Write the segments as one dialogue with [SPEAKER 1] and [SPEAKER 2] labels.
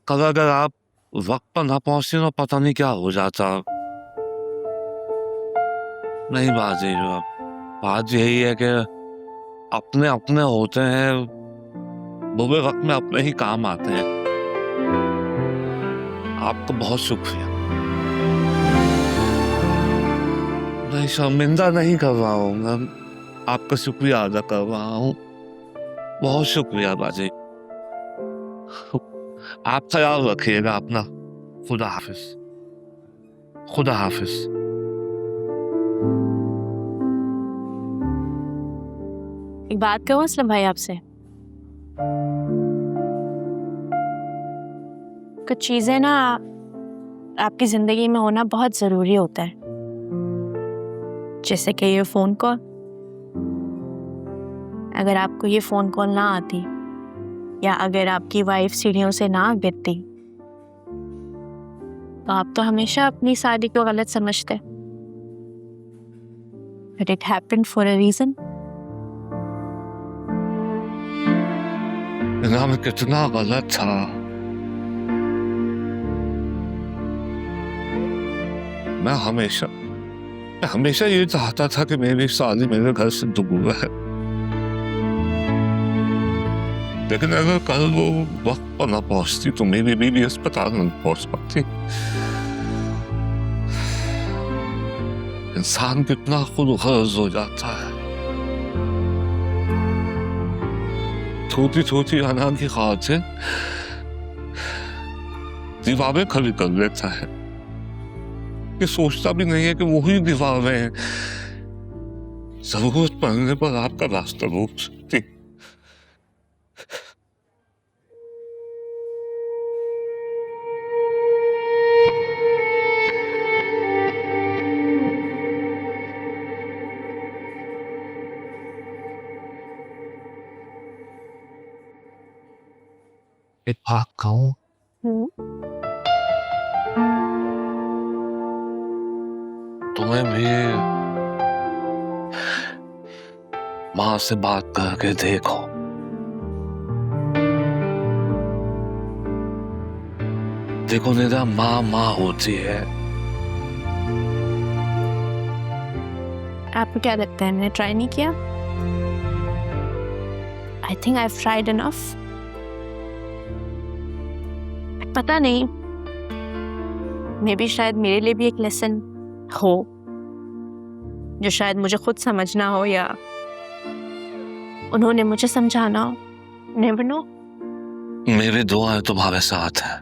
[SPEAKER 1] कल अगर आप वक्त पर ना पहुंचती तो पता नहीं क्या हो जाता। नहीं बाजी, बात यही है कि अपने अपने होते हैं, बुरे वक्त में अपने ही काम आते हैं। आपका बहुत शुक्रिया। नहीं, शर्मिंदा नहीं कर रहा हूँ, मैं आपका शुक्रिया अदा कर रहा हूँ। बहुत शुक्रिया बाजी। आप ख्याल रखिएगा अपना। खुदा हाफिज। खुदा हाफिज।
[SPEAKER 2] एक बात कहूँ असलम भाई आपसे, कुछ चीजें ना आपकी जिंदगी में होना बहुत जरूरी होता है, जैसे कि ये फोन कॉल। अगर आपको ये फोन कॉल ना आती या अगर आपकी वाइफ सीढ़ियों से ना गिरती तो आप तो हमेशा अपनी शादी को गलत समझते। But it happened for a reason.
[SPEAKER 1] मैं कितना गलत था। मैं हमेशा ये चाहता था कि मेरी शादी मेरे घर से दूर है, लेकिन अगर कल वो वक्त पर ना पहुंचती तो मेरी बीवी अस्पताल नहीं पहुंच पाती। इंसान कितना खुदगर्ज हो जाता है, छोटी छोटी अनाज की खातिर दीवारें खड़ी कर लेता है, ये सोचता भी नहीं है कि वही दीवारें जरूरत पड़ने पर आपका रास्ता रोक सकती। एक बात कहूं, तुम्हें भी माँ से बात करके देखो। देखो निदा, माँ माँ होती है।
[SPEAKER 2] आपको क्या लगता है मैंने ट्राई नहीं किया? I think I tried enough. पता नहीं, मे बी शायद मेरे लिए भी एक लेसन हो जो शायद मुझे खुद समझना हो या उन्होंने मुझे समझाना हो। Never know.
[SPEAKER 1] मेरी दुआएं तुम्हारे साथ है।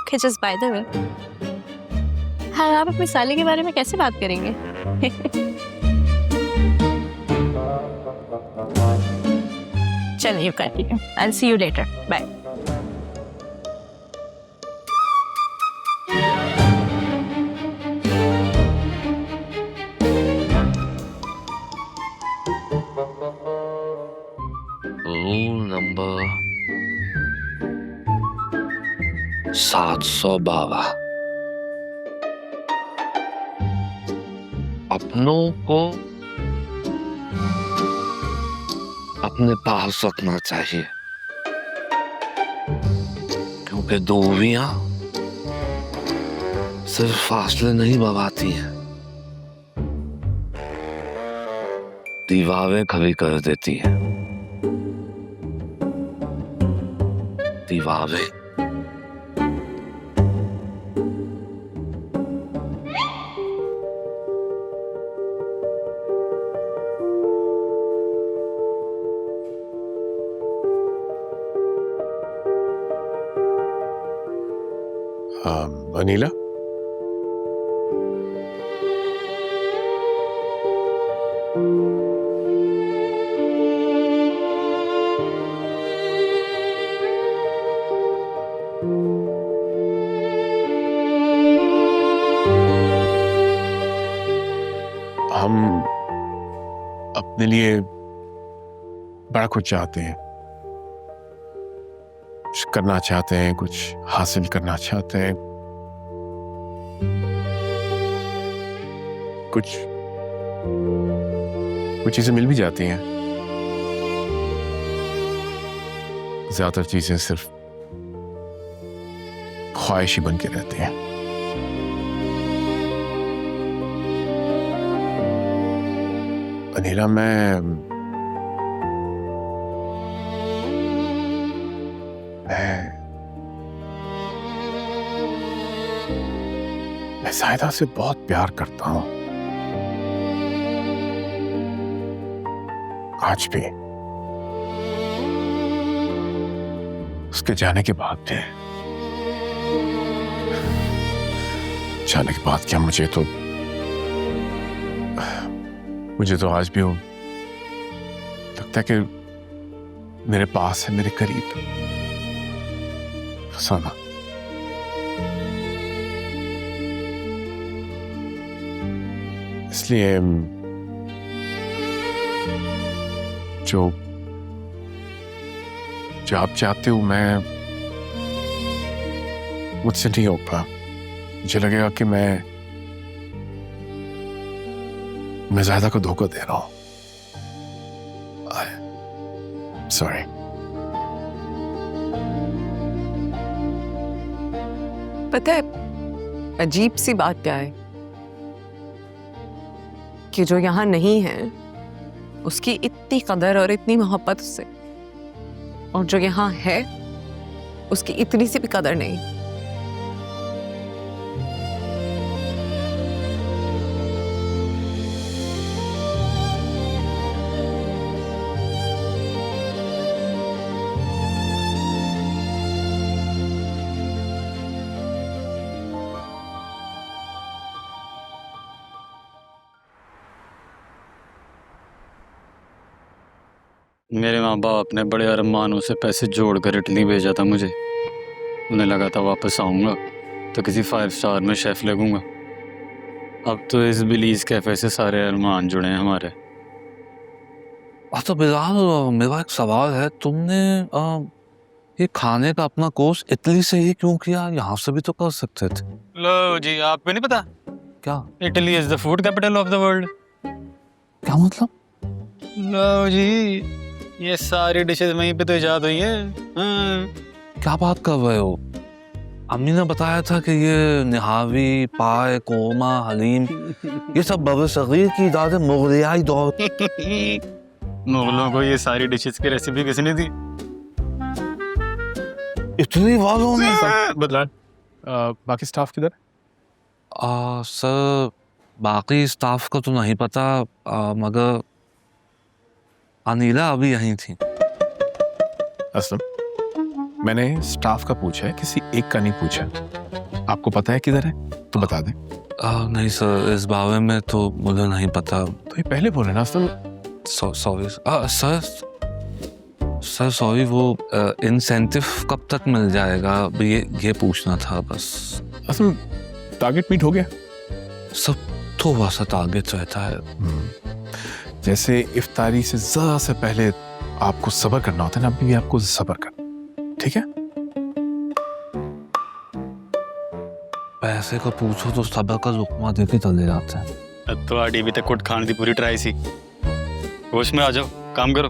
[SPEAKER 2] Okay, just by the way, हाँ, आप अपनी साली के बारे में कैसे बात करेंगे? चलिए continue. I'll see you later. Bye.
[SPEAKER 1] Rule number 712, अपनों को अपने पास रखना चाहिए, क्योंकि दूरियां सिर्फ फासले नहीं बढ़ाती हैं, दीवारें खड़ी कर देती हैं। दीवारें।
[SPEAKER 3] अनीला, हम अपने लिए बड़ा कुछ चाहते हैं, कुछ करना चाहते हैं, कुछ हासिल करना चाहते हैं, कुछ कुछ चीजें मिल भी जाती हैं, ज्यादातर चीजें सिर्फ ख्वाहिश ही बन के रहती हैं। अनिला, मैं ज़ाहिदा से बहुत प्यार करता हूं, आज भी, उसके जाने के बाद भी। जाने के बाद क्या, मुझे तो आज भी वो लगता है कि मेरे पास है, मेरे करीब। फसाना, इसलिए जो आप चाहते हो मैं मुझसे नहीं होगा। मुझे लगेगा कि मैं ज़्यादा को धोखा दे रहा हूं। सॉरी।
[SPEAKER 4] पता है अजीब सी बात क्या है कि जो यहाँ नहीं है उसकी इतनी कदर और इतनी मोहब्बत उससे, और जो यहाँ है उसकी इतनी सी भी कदर नहीं।
[SPEAKER 5] मेरे माँ बाप ने बड़े अरमानों से पैसे जोड़ कर इटली भेजा था मुझे। उन्हें लगा था वापस आऊँगा तो किसी 5 स्टार में शेफ़ लगूंगा। अब तो इस बिलीज कैफ़े से सारे अरमान जुड़े हैं हमारे।
[SPEAKER 1] तो बिलाल, मेरा एक सवाल है, तुमने ये खाने का अपना कोर्स इटली से ही क्यों किया? यहाँ से भी तो कर सकते थे।
[SPEAKER 5] लो जी, आपको नहीं पता
[SPEAKER 1] क्या?
[SPEAKER 5] Italy is the food capital of the world.
[SPEAKER 1] क्या मतलब?
[SPEAKER 5] लो जी, ये सारी डिशेस वहीं पे तो इजाद हुई है।
[SPEAKER 1] क्या बात कर रहे हो? अम्मी ने बताया था कि ये निहावी, पाए, कोरमा, हलीम ये सब बरसगीर की इजाद है, मुगलियाई दौर।
[SPEAKER 5] मुगलों को ये सारी डिशेस की रेसिपी किसने दी?
[SPEAKER 1] इटली वालों ने।
[SPEAKER 3] बदला, बाकी स्टाफ किधर?
[SPEAKER 1] सर, बाकी स्टाफ को तो नहीं पता, मगर अनीला अभी यहीं थी।
[SPEAKER 3] असलम, मैंने स्टाफ का पूछा है, किसी एक का नहीं पूछा। आपको पता है किधर है तो बता दें।
[SPEAKER 1] नहीं सर, इस बारे में तो मुझे नहीं पता।
[SPEAKER 3] तो ये पहले बोले ना। असलम,
[SPEAKER 1] सॉरी सर, सॉरी, वो इंसेंटिव कब तक मिल जाएगा, ये पूछना था बस।
[SPEAKER 3] असलम, टारगेट मीट हो गया?
[SPEAKER 1] सब थोड़ा सा टारगेट रहता है।
[SPEAKER 3] जैसे इफ्तारी से ज़रा से पहले आपको सब्र करना होता है ना, अभी भी आपको सब्र करना, ठीक है?
[SPEAKER 1] पैसे का पूछो तो सब्र का लुकमा दे के चले जाते हैं।
[SPEAKER 5] तो आड़ी भी तक कुट खाने की पूरी ट्राई सी। होश में आ जाओ, काम करो।